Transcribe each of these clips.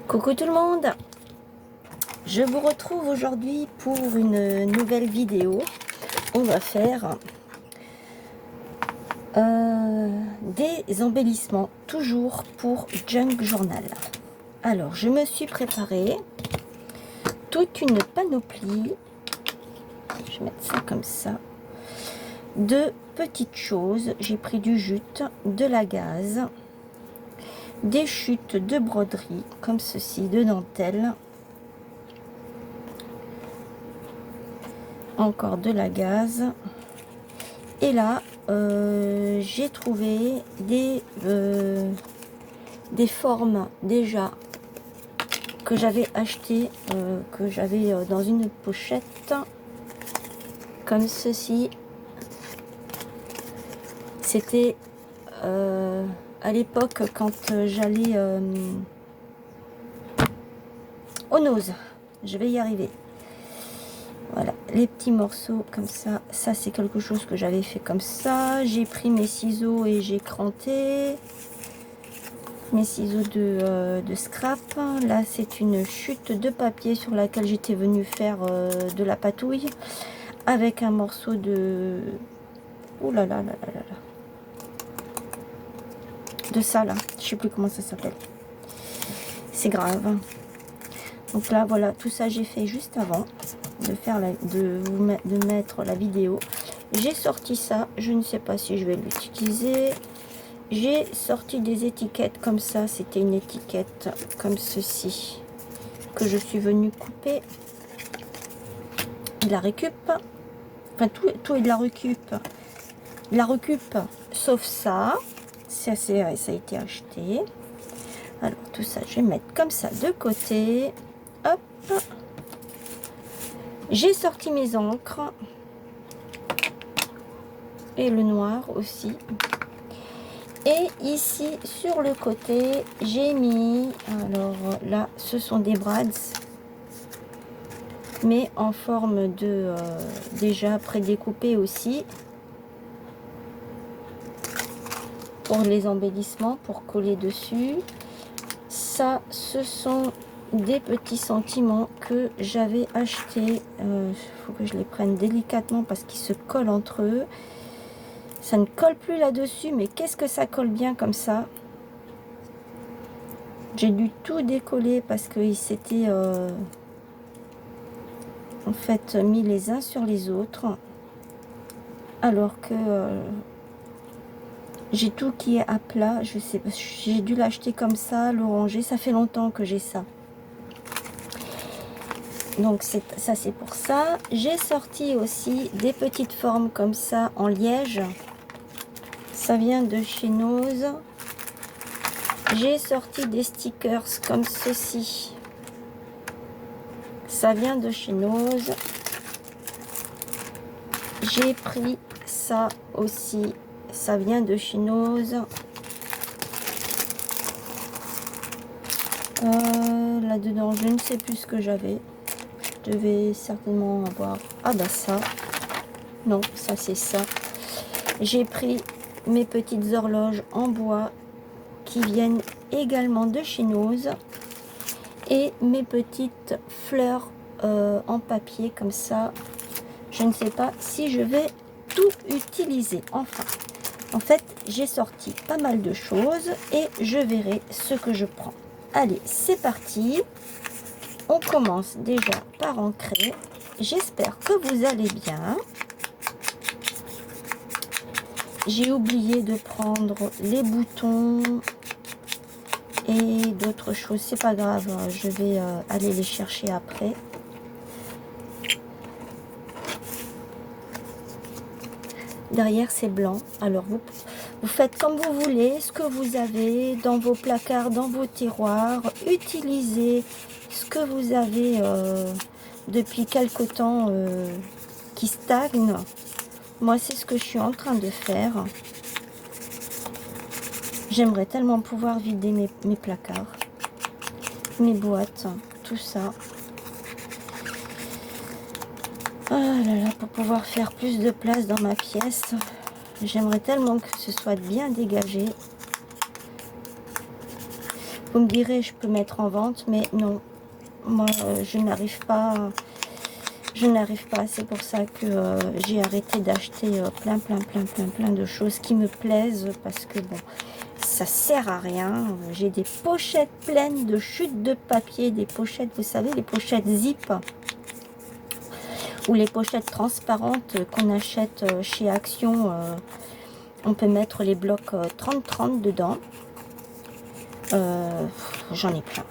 Coucou tout le monde, je vous retrouve aujourd'hui pour une nouvelle vidéo. On va faire des embellissements, toujours pour Junk Journal. Alors, je me suis préparé toute une panoplie, je vais mettre ça comme ça, de petites choses. J'ai pris du jute, de la gaze, des chutes de broderie comme ceci, de dentelle, encore de la gaze, et là j'ai trouvé des formes déjà que j'avais acheté, que j'avais dans une pochette comme ceci. C'était à l'époque quand j'allais au Nose. Je vais y arriver. Voilà, les petits morceaux comme ça. Ça, c'est quelque chose que j'avais fait comme ça. J'ai pris mes ciseaux et j'ai cranté. Mes ciseaux de scrap. Là, c'est une chute de papier sur laquelle j'étais venue faire de la patouille. Avec un morceau de... Ouh là là là là là là. De ça, là. Je sais plus comment ça s'appelle. C'est grave. Donc là, voilà, tout ça, j'ai fait juste avant de faire de mettre la vidéo. J'ai sorti ça, je ne sais pas si je vais l'utiliser. J'ai sorti des étiquettes comme ça. C'était une étiquette comme ceci que je suis venue couper. De la récup, enfin tout est de la récup. La récup, sauf ça. Ça a été acheté. Alors tout ça, je vais mettre comme ça de côté. Hop. J'ai sorti mes encres et le noir aussi. Et ici sur le côté, j'ai mis, alors là, ce sont des brads, mais en forme de déjà prédécoupé aussi, pour les embellissements, pour coller dessus. Ça, ce sont des petits sentiments que j'avais achetés. Il faut que je les prenne délicatement parce qu'ils se collent entre eux. Ça ne colle plus là-dessus, mais qu'est-ce que ça colle bien comme ça. J'ai dû tout décoller parce qu'ils s'étaient en fait mis les uns sur les autres. Alors que j'ai tout qui est à plat. Je sais, j'ai dû l'acheter comme ça, le ranger. Ça fait longtemps que j'ai ça. Donc ça c'est pour ça. J'ai sorti aussi des petites formes comme ça en liège. Ça vient de chez Nose. J'ai sorti des stickers comme ceci. Ça vient de chez Nose. J'ai pris ça aussi. Ça vient de chez Nose. Là-dedans, je ne sais plus ce que j'avais. Je devais certainement avoir... Ah bah ça. Non, ça c'est ça. J'ai pris mes petites horloges en bois qui viennent également de chez Nose. Et mes petites fleurs en papier comme ça. Je ne sais pas si je vais tout utiliser. Enfin, en fait, j'ai sorti pas mal de choses et je verrai ce que je prends. Allez, c'est parti. On commence déjà par ancrer. J'espère que vous allez bien. J'ai oublié de prendre les boutons et d'autres choses. C'est pas grave, je vais aller les chercher après. Derrière, c'est blanc. Alors, vous faites comme vous voulez, ce que vous avez dans vos placards, dans vos tiroirs. Utilisez ce que vous avez depuis quelque temps qui stagne. Moi, c'est ce que je suis en train de faire. J'aimerais tellement pouvoir vider mes placards, mes boîtes, tout ça. Oh là là, pour pouvoir faire plus de place dans ma pièce. J'aimerais tellement que ce soit bien dégagé. Vous me direz, je peux mettre en vente, mais non. Moi, je n'arrive pas. Je n'arrive pas. C'est pour ça que j'ai arrêté d'acheter plein de choses qui me plaisent. Parce que, bon, ça sert à rien. J'ai des pochettes pleines de chutes de papier. Des pochettes, vous savez, les pochettes zip. Ou les pochettes transparentes qu'on achète chez Action. On peut mettre les blocs 30-30 dedans. J'en ai plein.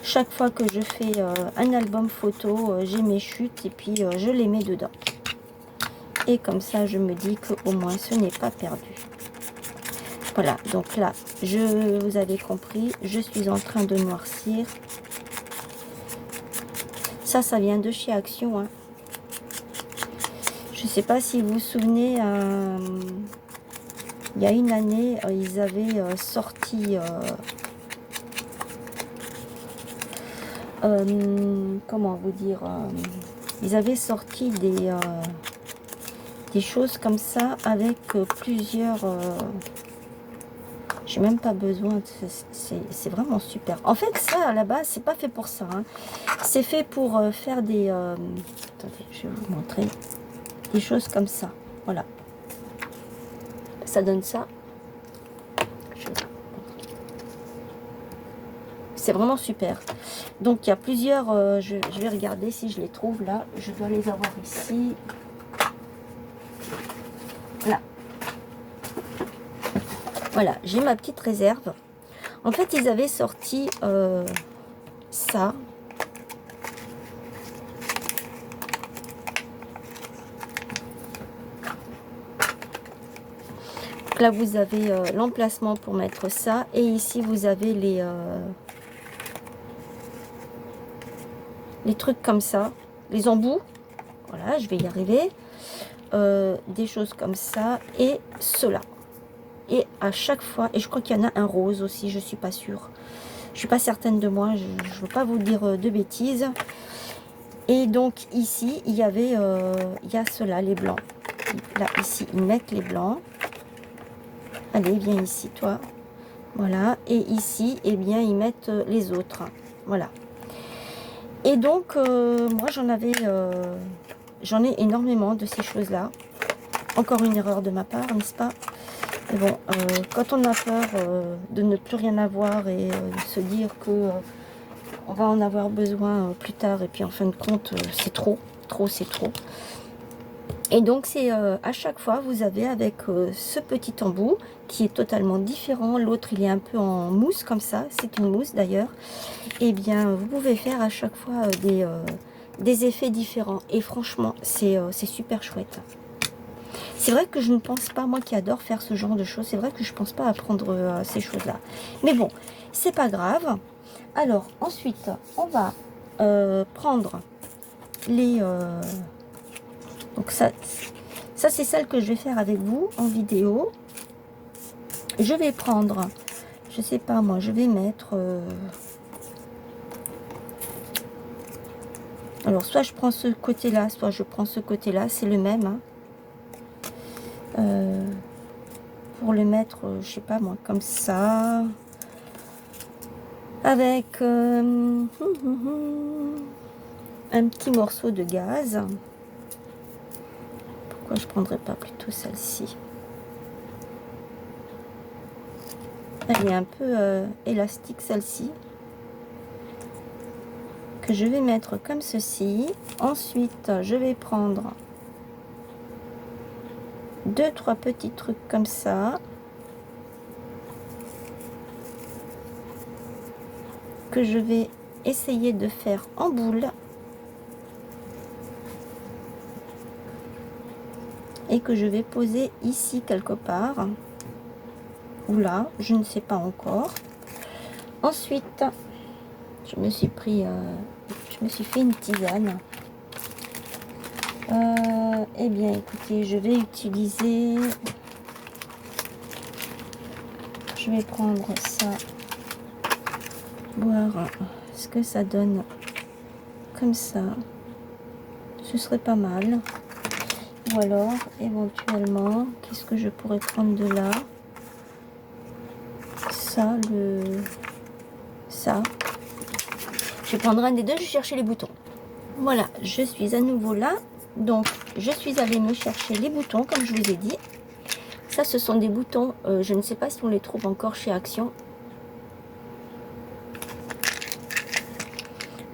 Chaque fois que je fais un album photo, j'ai mes chutes et puis je les mets dedans. Et comme ça, je me dis qu'au moins ce n'est pas perdu. Voilà, donc là, vous avez compris, je suis en train de noircir. Ça vient de chez Action. Hein. Je ne sais pas si vous vous souvenez, il y a une année, ils avaient sorti... comment vous dire, ils avaient sorti des choses comme ça avec plusieurs, j'ai même pas besoin, c'est vraiment super. En fait, ça à la base, c'est pas fait pour ça, hein. C'est fait pour faire des, attendez, je vais vous montrer, des choses comme ça, voilà. Ça donne ça. C'est vraiment super. Donc il y a plusieurs, je vais regarder si je les trouve là. Je dois les avoir ici. Là. Voilà, j'ai ma petite réserve. En fait, ils avaient sorti ça. Donc là, vous avez l'emplacement pour mettre ça. Et ici, vous avez les trucs comme ça, les embouts, voilà, je vais y arriver, des choses comme ça, et cela. Et à chaque fois, et je crois qu'il y en a un rose aussi, je suis pas sûre, je suis pas certaine de moi, je ne veux pas vous dire de bêtises. Et donc ici, il y avait, il y a cela, les blancs. Là, ici, ils mettent les blancs. Allez, viens ici, toi. Voilà, et ici, eh bien, ils mettent les autres. Voilà. Et donc, moi, j'en ai énormément de ces choses-là. Encore une erreur de ma part, n'est-ce pas? Mais bon, quand on a peur de ne plus rien avoir et se dire que on va en avoir besoin plus tard, et puis en fin de compte, c'est trop, c'est trop. Et donc, c'est à chaque fois, vous avez avec ce petit embout qui est totalement différent. L'autre, il est un peu en mousse comme ça. C'est une mousse d'ailleurs. Et bien, vous pouvez faire à chaque fois des effets différents. Et franchement, c'est super chouette. C'est vrai que je ne pense pas, moi qui adore faire ce genre de choses, c'est vrai que je ne pense pas à prendre ces choses-là. Mais bon, c'est pas grave. Alors, ensuite, on va prendre les... donc ça c'est celle que je vais faire avec vous en vidéo. Je vais prendre, je sais pas moi, je vais mettre... alors, soit je prends ce côté-là, soit je prends ce côté-là, c'est le même. Hein. Pour le mettre, je sais pas moi, comme ça. Avec un petit morceau de gaz. Pourquoi je prendrais pas plutôt celle-ci? Elle est un peu élastique, celle-ci. Que je vais mettre comme ceci. Ensuite, je vais prendre 2-3 petits trucs comme ça. Que je vais essayer de faire en boule. Et que je vais poser ici quelque part. Ou là, je ne sais pas encore. Ensuite, je me suis fait une tisane. Eh bien, écoutez, je vais utiliser... Je vais prendre ça. Voir ce que ça donne comme ça. Ce serait pas mal. Ou alors, éventuellement, qu'est-ce que je pourrais prendre de là? ça, ça. Je vais prendre un des deux, je vais chercher les boutons. Voilà, je suis à nouveau là. Donc, je suis allée me chercher les boutons, comme je vous ai dit. Ça, ce sont des boutons, je ne sais pas si on les trouve encore chez Action.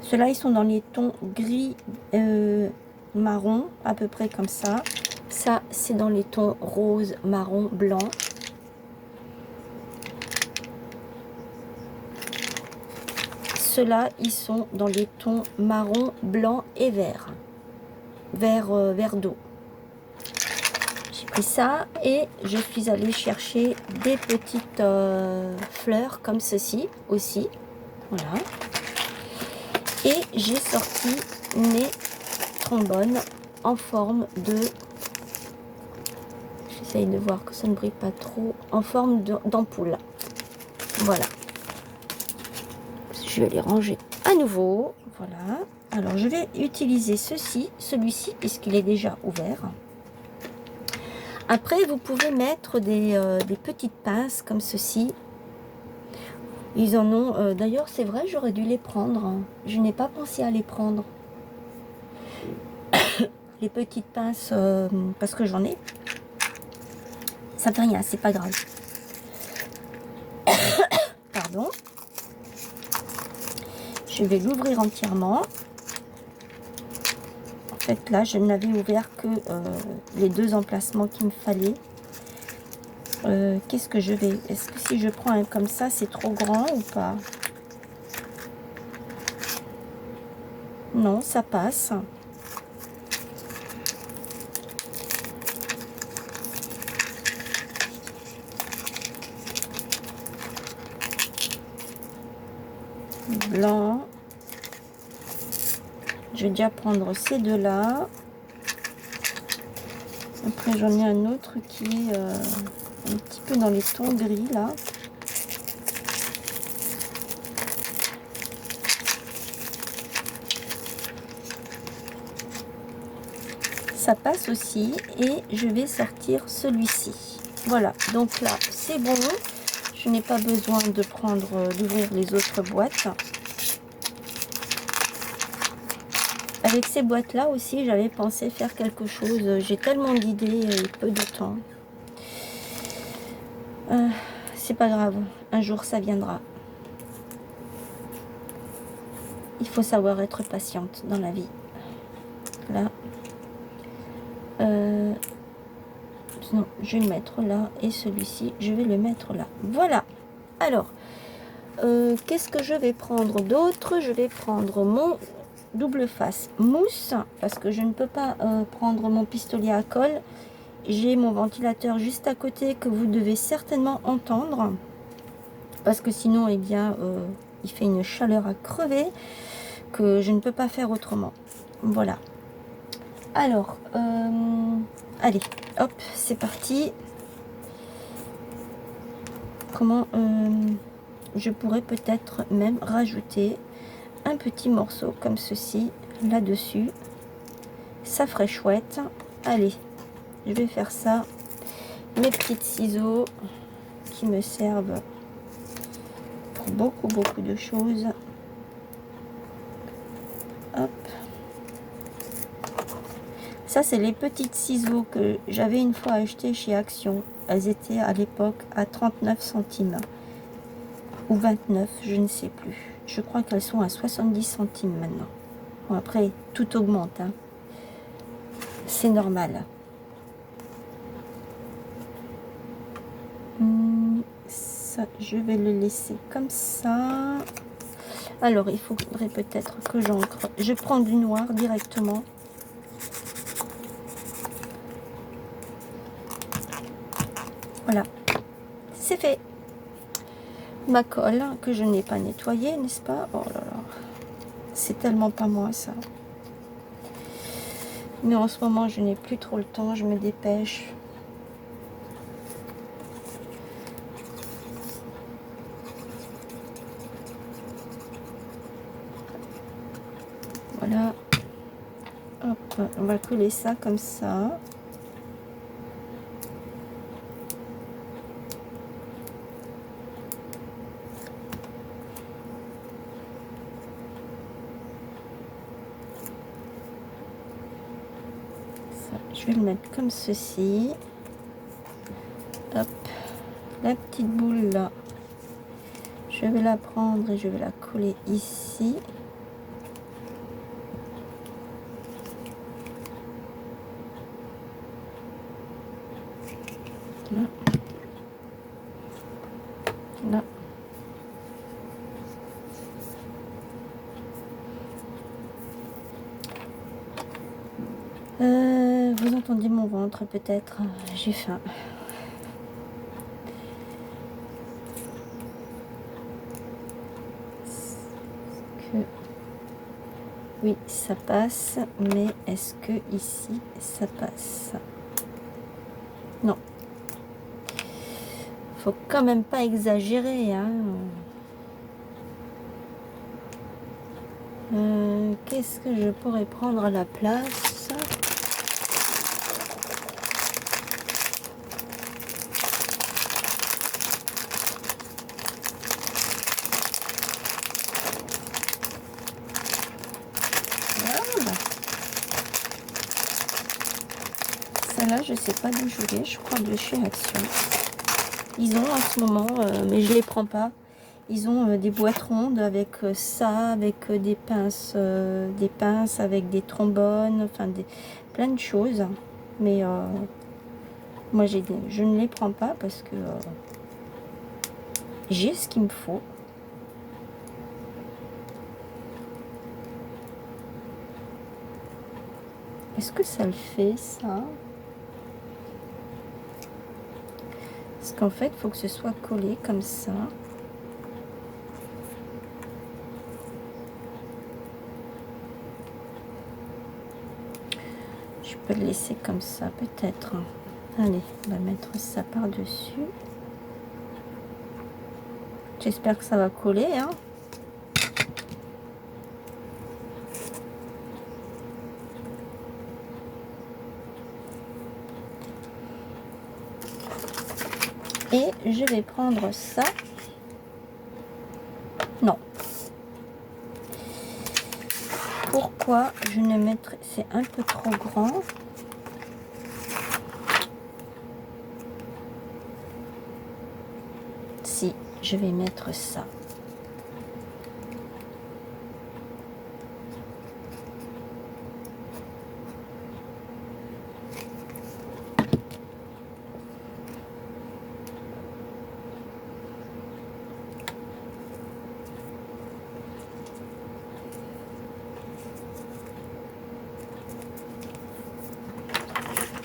Ceux-là, ils sont dans les tons gris, marron, à peu près comme ça. Ça, c'est dans les tons rose, marron, blanc. Ceux-là, ils sont dans les tons marron, blanc et vert. Vert d'eau. J'ai pris ça et je suis allée chercher des petites fleurs comme ceci aussi. Voilà. Et j'ai sorti mes trombones en forme de... J'essaye de voir que ça ne brille pas trop. En forme d'ampoule. Voilà. Je vais les ranger à nouveau. Voilà. Alors, je vais utiliser celui-ci, puisqu'il est déjà ouvert. Après, vous pouvez mettre des petites pinces comme ceci. Ils en ont... D'ailleurs, c'est vrai, j'aurais dû les prendre. Je n'ai pas pensé à les prendre. Les petites pinces, parce que j'en ai. Ça fait rien, c'est pas grave. Pardon. Je vais l'ouvrir entièrement. En fait, là, je n'avais ouvert que les deux emplacements qu'il me fallait. Qu'est-ce que je vais... Est-ce que si je prends un comme ça, c'est trop grand ou pas? Non, ça passe. Blanc. Je vais déjà prendre ces deux-là. Après, j'en ai un autre qui est un petit peu dans les tons gris, là. Ça passe aussi. Et je vais sortir celui-ci. Voilà. Donc là, c'est bon. Je n'ai pas besoin de d'ouvrir les autres boîtes. Avec ces boîtes-là aussi, j'avais pensé faire quelque chose. J'ai tellement d'idées et peu de temps. C'est pas grave. Un jour, ça viendra. Il faut savoir être patiente dans la vie. Là. Non, je vais le mettre là. Et celui-ci, je vais le mettre là. Voilà. Alors, qu'est-ce que je vais prendre d'autre? Je vais prendre mon double face mousse. Parce que je ne peux pas prendre mon pistolet à colle. J'ai mon ventilateur juste à côté que vous devez certainement entendre. Parce que sinon, eh bien, il fait une chaleur à crever. Que je ne peux pas faire autrement. Voilà. Alors, allez, hop, c'est parti. Comment je pourrais peut-être même rajouter un petit morceau comme ceci là-dessus. Ça ferait chouette. Allez, je vais faire ça. Mes petits ciseaux qui me servent pour beaucoup de choses. Hop. Ça, c'est les petites ciseaux que j'avais une fois acheté chez Action. Elles étaient à l'époque à 39 centimes. Ou 29, je ne sais plus. Je crois qu'elles sont à 70 centimes maintenant. Bon, après, tout augmente. Hein. C'est normal. Ça, je vais le laisser comme ça. Alors, il faudrait peut-être que j'encre. Je prends du noir directement. Voilà, c'est fait. Ma colle que je n'ai pas nettoyée, n'est-ce pas? Oh là là, c'est tellement pas moi ça. Mais en ce moment, je n'ai plus trop le temps, je me dépêche. Voilà. Hop, on va coller ça comme ça. vais le mettre comme ceci. Hop, la petite boule là, je vais la prendre et je vais la coller ici. Là. Là. Vous entendez mon ventre peut-être, j'ai faim. Oui, ça passe, mais est-ce que ici ça passe? Non. Faut quand même pas exagérer, hein. Qu'est-ce que je pourrais prendre à la place? Voilà. Celle-là, je sais pas d'où je l'ai, je crois de chez Action. Ils ont en ce moment, mais je les prends pas. Ils ont des boîtes rondes avec ça, avec des pinces, avec des trombones, enfin plein de choses. Mais moi, je ne les prends pas parce que j'ai ce qu'il me faut. Est-ce que ça le fait, ça? Parce qu'en fait, il faut que ce soit collé comme ça. Je peux le laisser comme ça, peut-être. Allez, on va mettre ça par-dessus. J'espère que ça va coller, hein. Et je vais prendre ça. Non. Pourquoi je ne mettrai... C'est un peu trop grand. Si, je vais mettre ça.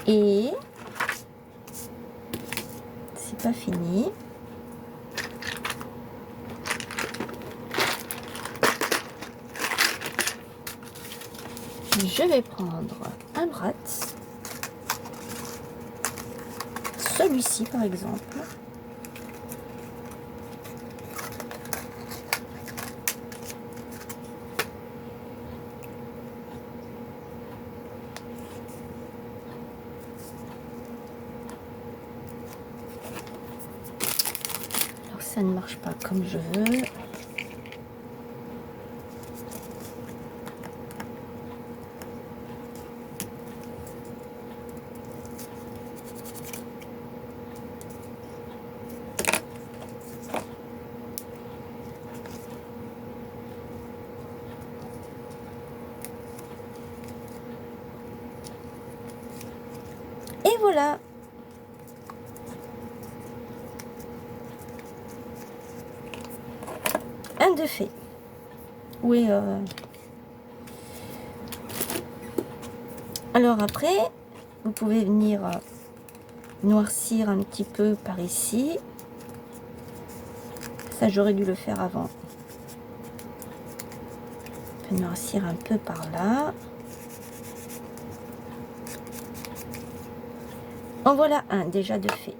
Et c'est pas fini. Je vais prendre un Bratz, celui-ci par exemple. Alors ça ne marche pas comme je veux. Et voilà. Un de fait. Oui. Alors après, vous pouvez venir noircir un petit peu par ici. Ça, j'aurais dû le faire avant. On peut noircir un peu par là. En voilà un déjà de fait.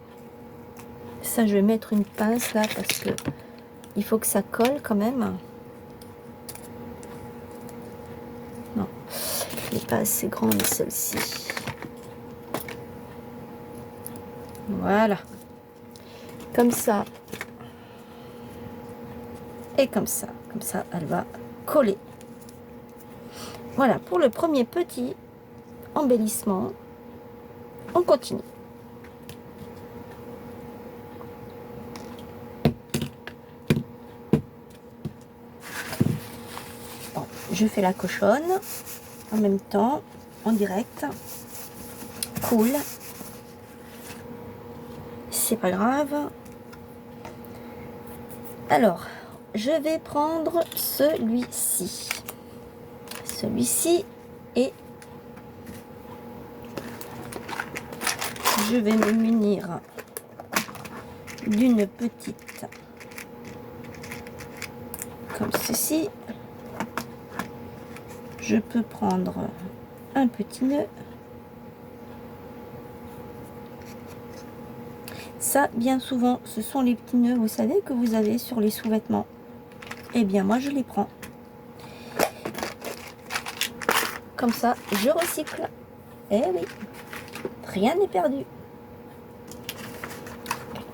Ça, je vais mettre une pince là parce que il faut que ça colle quand même. Non, elle n'est pas assez grande celle-ci. Voilà. Comme ça. Et comme ça. Comme ça, elle va coller. Voilà pour le premier petit embellissement. On continue. Bon, je fais la cochonne en même temps, en direct. Cool. C'est pas grave. Alors, je vais prendre celui-ci. Celui-ci et je vais me munir d'une petite comme ceci. Je peux prendre un petit nœud. Ça, bien souvent, ce sont les petits nœuds, vous savez, que vous avez sur les sous-vêtements. Eh bien, moi, je les prends. Comme ça, je recycle. Eh oui, rien n'est perdu.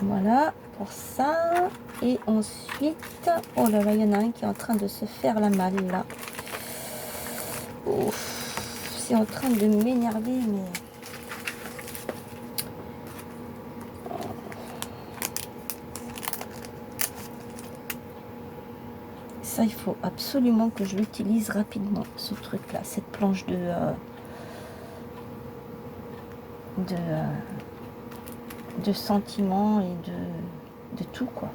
Voilà, pour ça. Et ensuite, oh là là, il y en a un qui est en train de se faire la malle, là. C'est en train de m'énerver, mais... Ça, il faut absolument que je l'utilise rapidement, ce truc-là, cette planche de sentiments et de tout, quoi.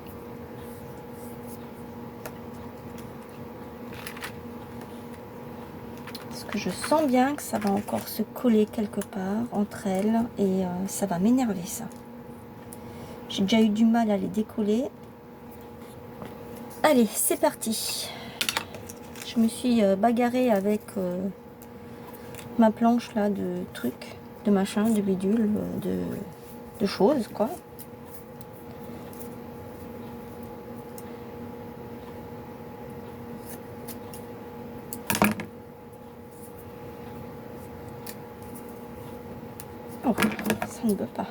Parce que je sens bien que ça va encore se coller quelque part entre elles et ça va m'énerver, ça. J'ai déjà eu du mal à les décoller. Allez, c'est parti. Je me suis bagarrée avec ma planche là de trucs, de machin, de bidule, de choses, quoi. Oh, ça ne veut pas.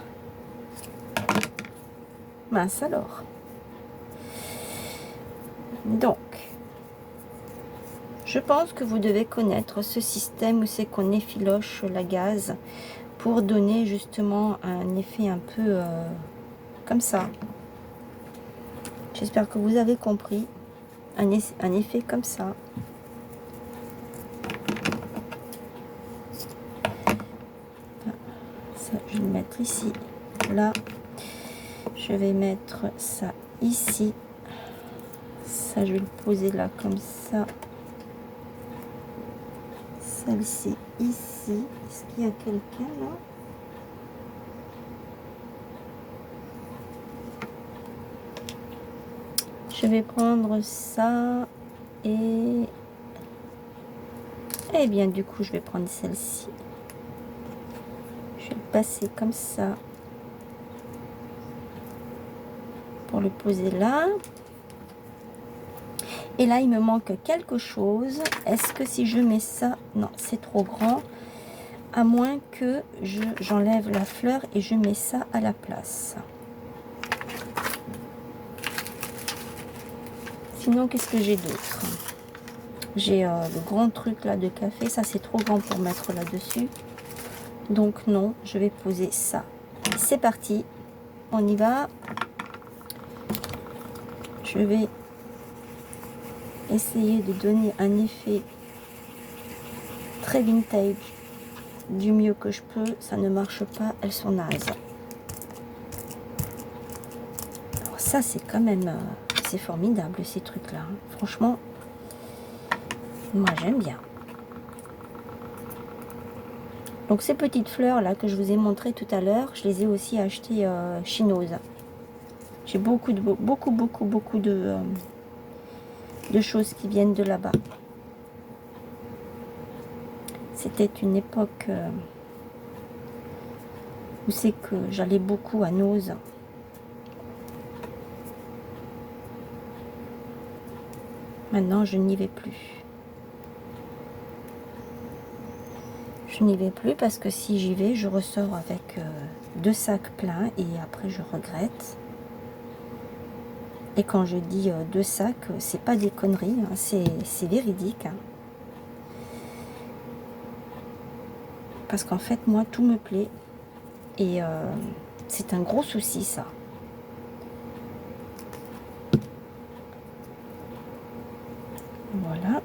Mince alors. Donc, je pense que vous devez connaître ce système où c'est qu'on effiloche la gaze pour donner justement un effet un peu comme ça. J'espère que vous avez compris. Un effet comme ça. Ça, je vais le mettre ici. Là, je vais mettre ça ici. Ça, je vais le poser là comme ça. Celle-ci ici. Est-ce qu'il y a quelqu'un là? Je vais prendre ça et bien du coup je vais prendre celle-ci. Je vais le passer comme ça pour le poser là. Et là, il me manque quelque chose. Est-ce que si je mets ça... Non, c'est trop grand. À moins que j'enlève la fleur et je mets ça à la place. Sinon, qu'est-ce que j'ai d'autre? J'ai le grand truc là de café. Ça, c'est trop grand pour mettre là-dessus. Donc non, je vais poser ça. C'est parti. On y va. Je vais... essayer de donner un effet très vintage du mieux que je peux. Ça ne marche pas, elles sont nazes. Alors ça, c'est quand même c'est formidable ces trucs là, hein. Franchement, moi j'aime bien. Donc ces petites fleurs là que je vous ai montré tout à l'heure, je les ai aussi achetées chinoises. J'ai beaucoup de choses qui viennent de là-bas. C'était une époque où c'est que j'allais beaucoup à Noz. Maintenant, je n'y vais plus. Je n'y vais plus parce que si j'y vais, je ressors avec 2 sacs pleins et après je regrette. Et quand je dis 2 sacs, c'est pas des conneries, hein, c'est véridique. Hein. Parce qu'en fait, moi, tout me plaît. Et c'est un gros souci, ça. Voilà.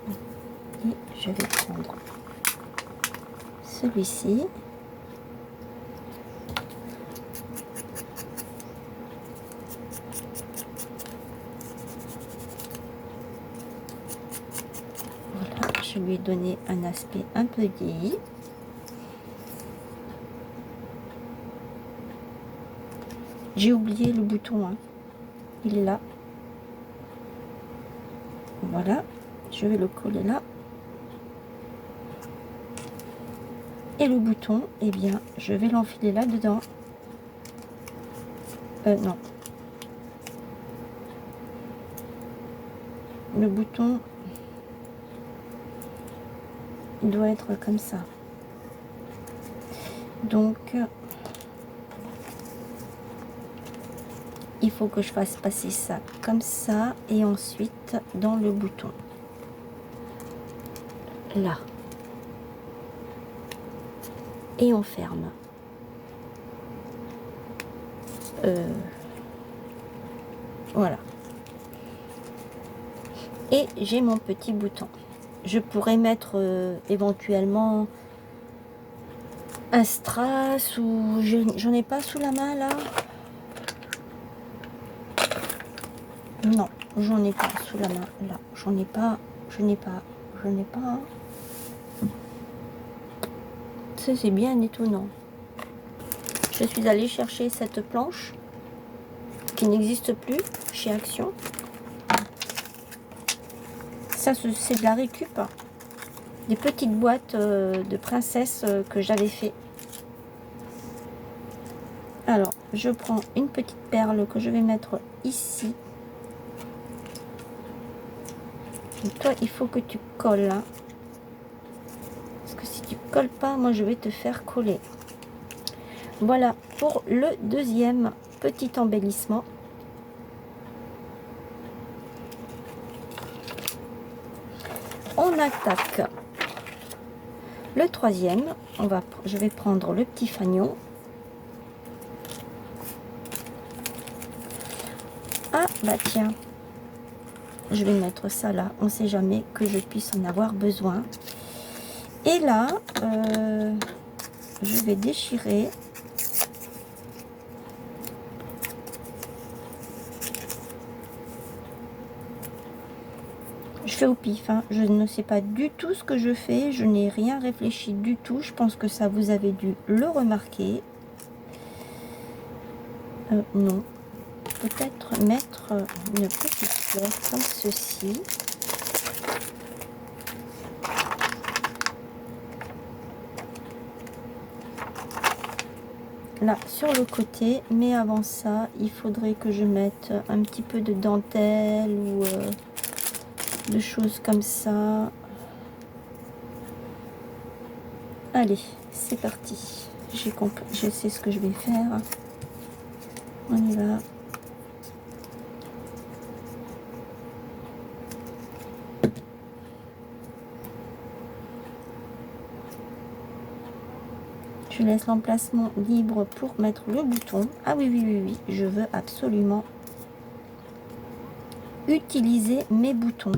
Et je vais prendre celui-ci. Voilà, je lui ai donné un aspect un peu vieilli. J'ai oublié le bouton, hein. Il est là. Voilà, je vais le coller là. Et le bouton, eh bien, je vais l'enfiler là-dedans. Non. Le bouton, il doit être comme ça. Donc, il faut que je fasse passer ça comme ça et ensuite dans le bouton. Là. Et on ferme. Voilà. Et j'ai mon petit bouton. Je pourrais mettre éventuellement un strass ou j'en ai pas sous la main là. Non, j'en ai pas sous la main là. J'en ai pas, je n'ai pas. Ça c'est bien étonnant. Je suis allée chercher cette planche qui n'existe plus chez Action. Ça c'est de la récup. Des petites boîtes de princesse que j'avais fait. Alors, je prends une petite perle que je vais mettre ici. Et toi, il faut que tu colles. Hein. Parce que si tu colles pas, moi, je vais te faire coller. Voilà pour le deuxième petit embellissement. On attaque le troisième. Je vais prendre le petit fanion. Ah, bah tiens. Je vais mettre ça là. On ne sait jamais que je puisse en avoir besoin. Et là, je vais déchirer. Je fais au pif, hein. Je ne sais pas du tout ce que je fais. Je n'ai rien réfléchi du tout. Je pense que ça, vous avez dû le remarquer. Non. Peut-être mettre une petite fleur comme ceci. Là sur le côté, mais avant ça il faudrait que je mette un petit peu de dentelle ou de choses comme ça. Allez, c'est parti. J'ai compris, je sais ce que je vais faire. On y va. Je laisse l'emplacement libre pour mettre le bouton. Ah oui, oui, oui, oui, je veux absolument utiliser mes boutons.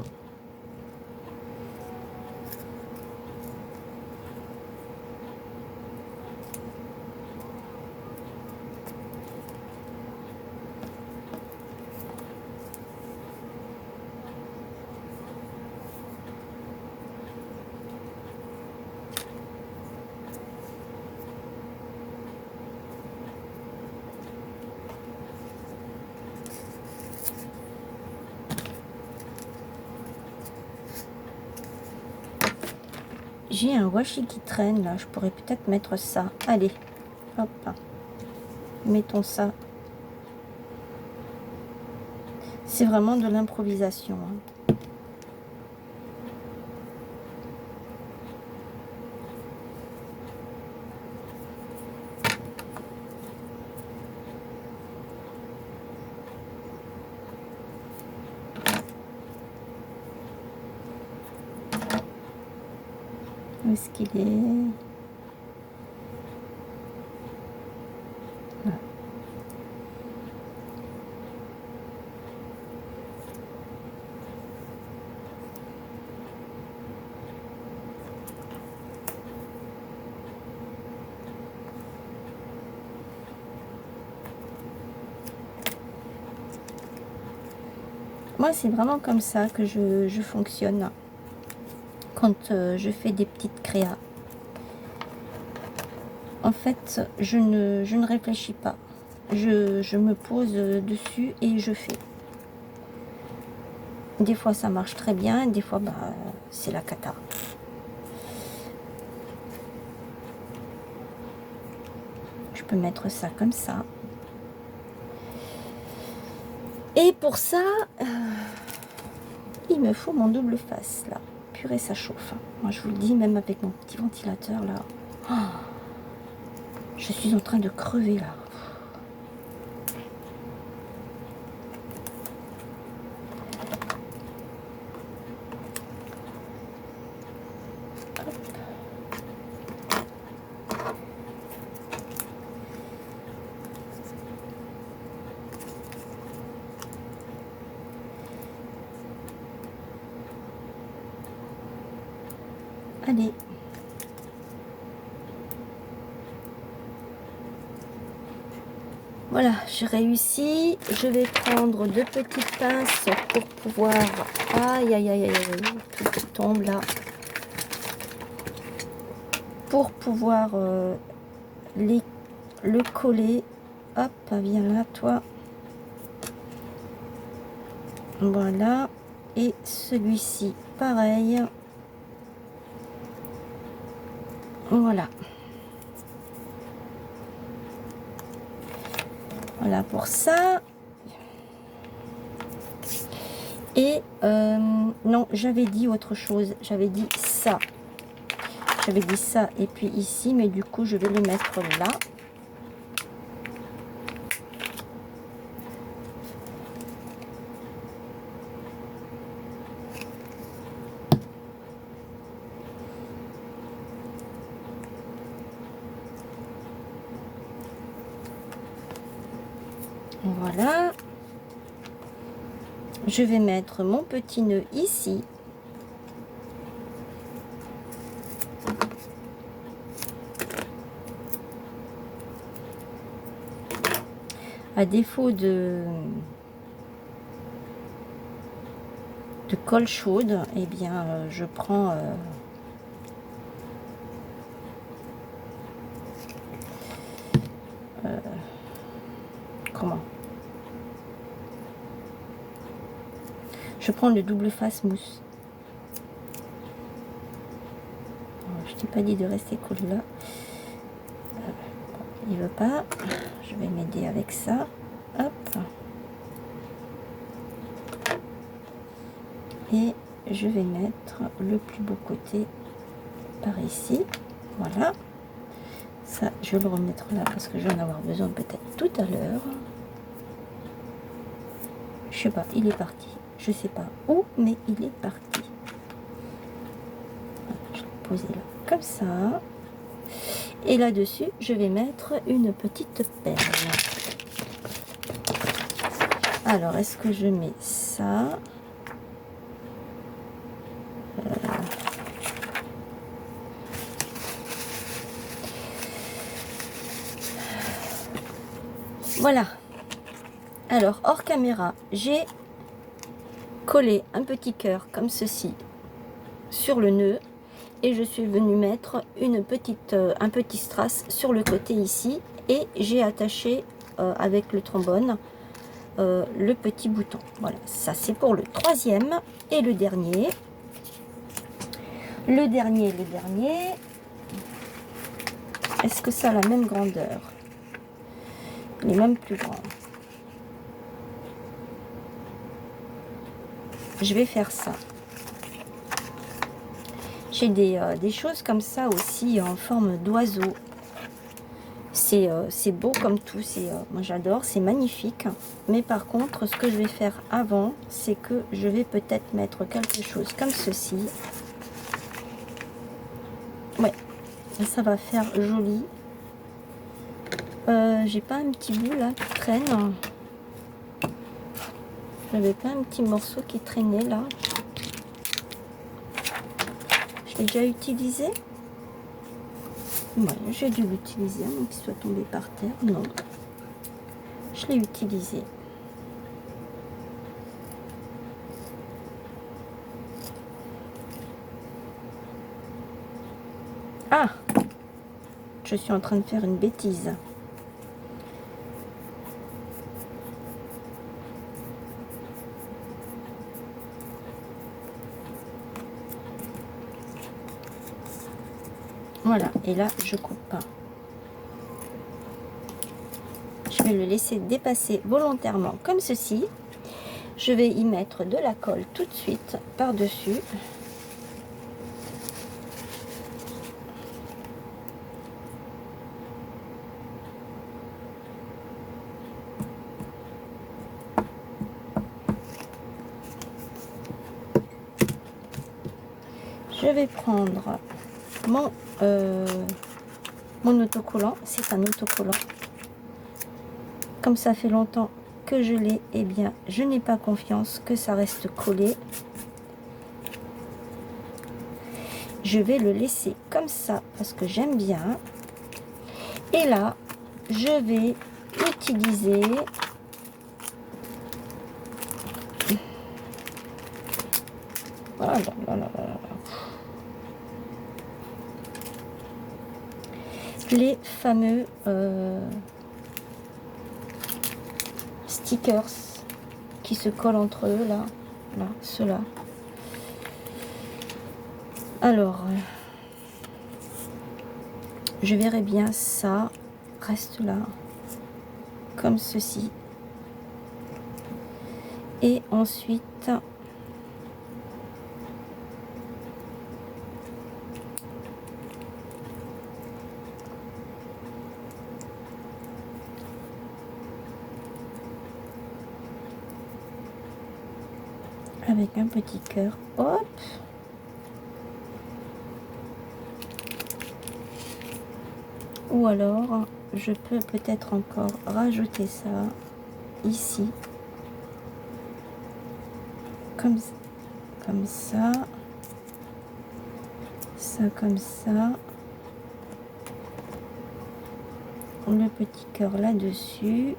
J'ai un washi qui traîne là, je pourrais peut-être mettre ça. Allez, hop, mettons ça. C'est vraiment de l'improvisation. Hein. Où est-ce qu'il est? Moi, c'est vraiment comme ça que je fonctionne quand je fais des petites créas. En fait, je ne réfléchis pas. Je me pose dessus et je fais. Des fois, ça marche très bien. Des fois, bah, c'est la cata. Je peux mettre ça comme ça. Et pour ça, il me faut mon double face, là. Purée, ça chauffe. Moi, je vous le dis, même avec mon petit ventilateur, là. Oh, je suis en train de crever, là. Allez. Voilà, j'ai réussi. Je vais prendre 2 petites pinces pour pouvoir... Aïe, aïe, aïe, aïe, aïe, tout qui tombe là. Pour pouvoir le coller. Hop, viens là, toi. Voilà. Et celui-ci, pareil. Voilà. Voilà pour ça. Et non, j'avais dit autre chose. J'avais dit ça. J'avais dit ça et puis ici, mais du coup, je vais le mettre là. Voilà. Je vais mettre mon petit nœud ici. À défaut de colle chaude, eh bien, je prends comment? Je prends le double face mousse. Je t'ai pas dit de rester collé là. Il veut pas. Je vais m'aider avec ça. Hop. Et je vais mettre le plus beau côté par ici. Voilà. Ça, je vais le remettre là parce que je vais en avoir besoin peut-être tout à l'heure. Je sais pas, il est parti. Je sais pas où, mais il est parti. Voilà, je vais le poser là comme ça. Et là-dessus, je vais mettre une petite perle. Alors, est-ce que je mets ça? Voilà. Alors, hors caméra, j'ai collé un petit cœur comme ceci sur le nœud. Et je suis venue mettre un petit strass sur le côté ici. Et j'ai attaché avec le trombone le petit bouton. Voilà, ça c'est pour le troisième et le dernier. Le dernier. Est-ce que ça a la même grandeur? Il est même plus grand. Je vais faire ça. J'ai des choses comme ça aussi en forme d'oiseau. C'est beau comme tout. Moi j'adore, c'est magnifique. Mais par contre, ce que je vais faire avant, c'est que je vais peut-être mettre quelque chose comme ceci. Ouais, ça va faire joli. J'ai pas un petit bout là qui traîne. J'avais pas un petit morceau qui traînait là. Je l'ai déjà utilisé. Ouais, j'ai dû l'utiliser avant qu'il soit tombé par terre. Non, je l'ai utilisé. Ah, je suis en train de faire une bêtise. Voilà, et là, je coupe pas. Je vais le laisser dépasser volontairement comme ceci. Je vais y mettre de la colle tout de suite par-dessus. Je vais prendre mon autocollant. C'est un autocollant. Comme ça fait longtemps que je l'ai, eh bien, je n'ai pas confiance que ça reste collé. Je vais le laisser comme ça parce que j'aime bien. Et là, je vais utiliser voilà, les fameux stickers qui se collent entre eux là, ceux-là. Alors, je verrai bien ça reste là comme ceci, et ensuite avec un petit cœur, hop, ou alors je peux peut-être encore rajouter ça ici comme ça, ça comme ça, le petit cœur là-dessus.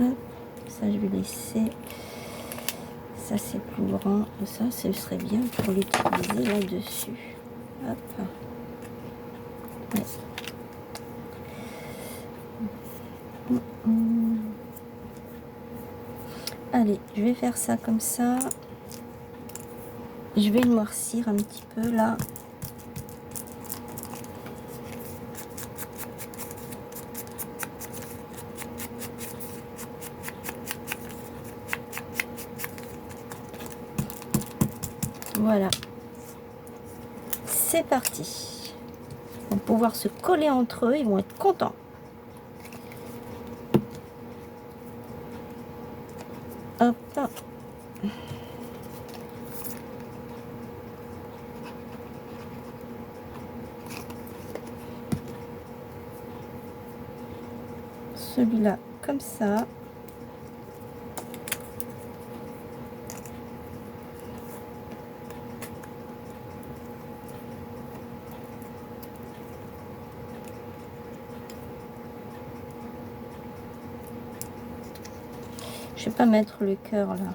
Hop, ça je vais laisser, ça c'est plus grand, ça ce serait bien pour l'utiliser là-dessus. Hop. Ouais. Allez, je vais faire ça comme ça. Je vais le noircir un petit peu là. Voilà. C'est parti. Ils vont pouvoir se coller entre eux, ils vont être contents. Hop. Celui-là comme ça. Je vais pas mettre le cœur là,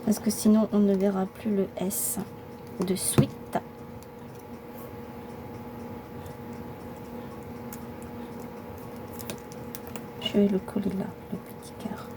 parce que sinon on ne verra plus le S de suite. Je vais le coller là, le petit cœur.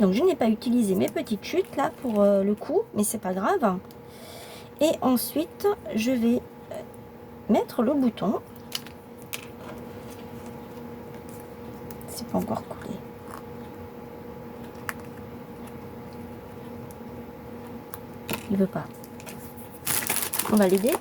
Donc je n'ai pas utilisé mes petites chutes là pour le coup, mais c'est pas grave. Et ensuite je vais mettre le bouton. C'est pas encore collé. Il veut pas. On va l'aider.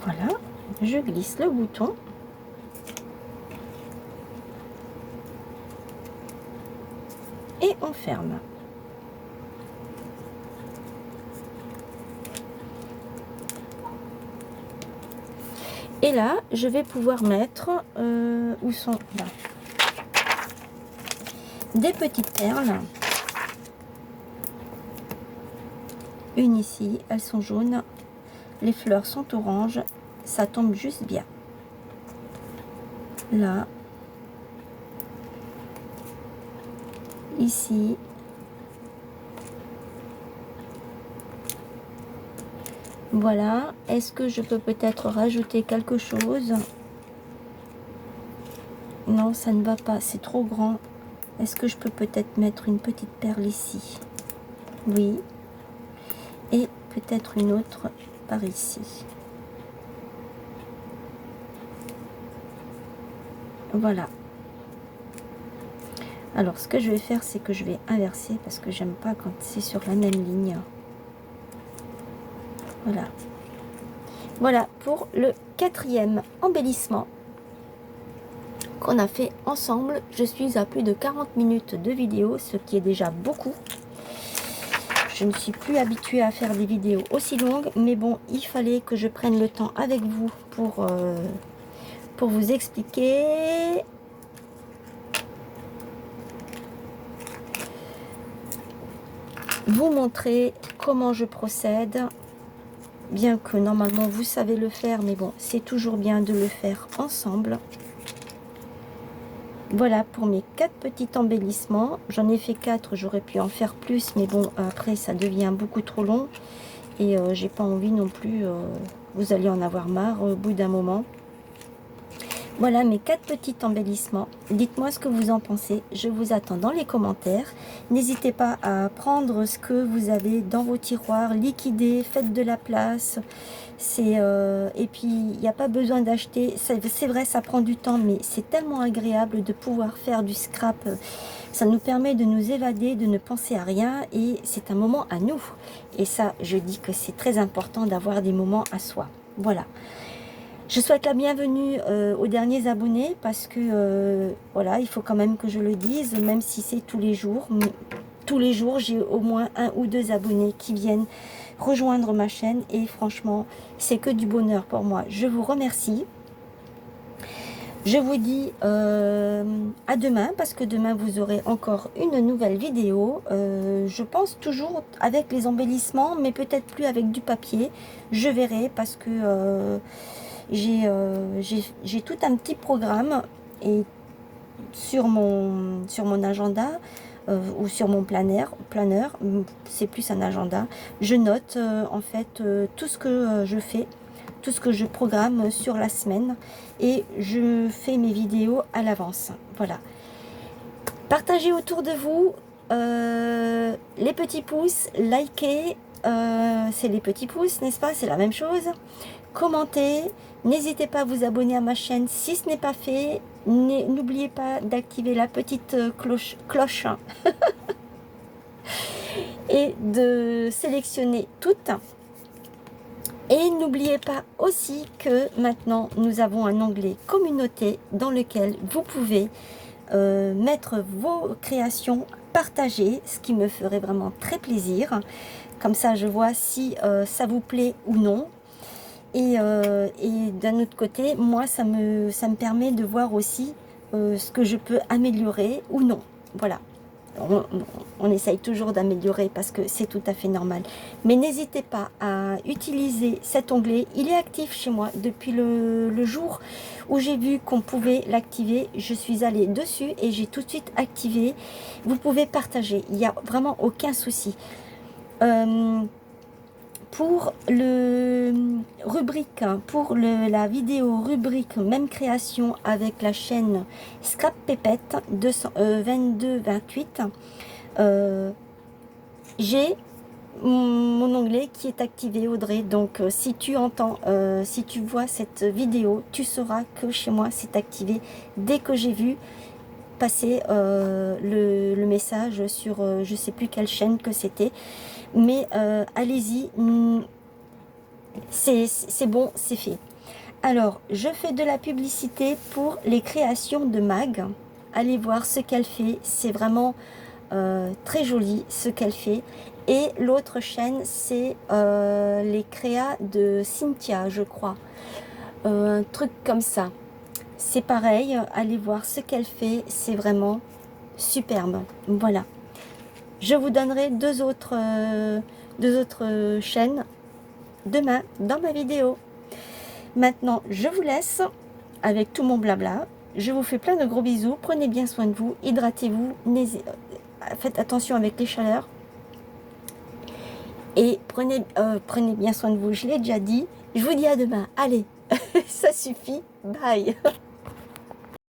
Voilà, je glisse le bouton. Et on ferme. Et là, je vais pouvoir mettre, où sont là, des petites perles. Une ici, elles sont jaunes. Les fleurs sont oranges. Ça tombe juste bien. Là. Ici. Voilà. Est-ce que je peux peut-être rajouter quelque chose? Non, ça ne va pas. C'est trop grand. Est-ce que je peux peut-être mettre une petite perle ici? Oui. Et peut-être une autre par ici. Voilà. Alors, ce que je vais faire, c'est que je vais inverser parce que j'aime pas quand c'est sur la même ligne. Voilà. Voilà pour le 4e embellissement qu'on a fait ensemble. Je suis à plus de 40 minutes de vidéo, ce qui est déjà beaucoup. Je ne suis plus habituée à faire des vidéos aussi longues, mais bon, il fallait que je prenne le temps avec vous pour vous expliquer. Vous montrer comment je procède. Bien que normalement vous savez le faire, mais bon, c'est toujours bien de le faire ensemble. Voilà pour mes 4 petits embellissements. J'en ai fait 4, j'aurais pu en faire plus, mais bon, après ça devient beaucoup trop long. Et j'ai pas envie non plus, vous allez en avoir marre au bout d'un moment. Voilà mes 4 petits embellissements. Dites-moi ce que vous en pensez. Je vous attends dans les commentaires. N'hésitez pas à prendre ce que vous avez dans vos tiroirs, liquider, faites de la place. Et puis, il n'y a pas besoin d'acheter. C'est vrai, ça prend du temps, mais c'est tellement agréable de pouvoir faire du scrap. Ça nous permet de nous évader, de ne penser à rien. Et c'est un moment à nous. Et ça, je dis que c'est très important d'avoir des moments à soi. Voilà. Je souhaite la bienvenue aux derniers abonnés parce que voilà, il faut quand même que je le dise, même si c'est tous les jours. Tous les jours, j'ai au moins 1 ou 2 abonnés qui viennent rejoindre ma chaîne et franchement, c'est que du bonheur pour moi. Je vous remercie. Je vous dis à demain parce que demain vous aurez encore une nouvelle vidéo. Je pense toujours avec les embellissements, mais peut-être plus avec du papier. Je verrai parce que j'ai tout un petit programme et sur mon agenda ou sur mon planeur, c'est plus un agenda. Je note en fait tout ce que je fais, tout ce que je programme sur la semaine et je fais mes vidéos à l'avance. Voilà. Partagez autour de vous les petits pouces, likez, c'est les petits pouces, n'est-ce pas? C'est la même chose. Commentez, n'hésitez pas à vous abonner à ma chaîne si ce n'est pas fait. N'oubliez pas d'activer la petite cloche et de sélectionner toutes. Et n'oubliez pas aussi que maintenant nous avons un onglet communauté dans lequel vous pouvez mettre vos créations, partager, ce qui me ferait vraiment très plaisir. Comme ça je vois si ça vous plaît ou non. Et d'un autre côté, moi, ça me permet de voir aussi ce que je peux améliorer ou non. Voilà. On essaye toujours d'améliorer parce que c'est tout à fait normal. Mais n'hésitez pas à utiliser cet onglet. Il est actif chez moi depuis le jour où j'ai vu qu'on pouvait l'activer. Je suis allée dessus et j'ai tout de suite activé. Vous pouvez partager. Il n'y a vraiment aucun souci. Pour le rubrique, pour la vidéo rubrique même création avec la chaîne Scrap Pépette 22-28, j'ai mon onglet qui est activé, Audrey. Donc si tu entends, si tu vois cette vidéo, tu sauras que chez moi c'est activé dès que j'ai vu passer le message sur je sais plus quelle chaîne que c'était. Mais allez-y, c'est bon, c'est fait. Alors, je fais de la publicité pour les créations de Mag. Allez voir ce qu'elle fait. C'est vraiment très joli ce qu'elle fait. Et l'autre chaîne, c'est les créas de Cynthia, je crois. Un truc comme ça. C'est pareil, allez voir ce qu'elle fait. C'est vraiment superbe. Voilà. Je vous donnerai deux autres chaînes demain dans ma vidéo. Maintenant, je vous laisse avec tout mon blabla. Je vous fais plein de gros bisous. Prenez bien soin de vous. Hydratez-vous. Faites attention avec les chaleurs. Et prenez bien soin de vous. Je l'ai déjà dit. Je vous dis à demain. Allez, ça suffit. Bye.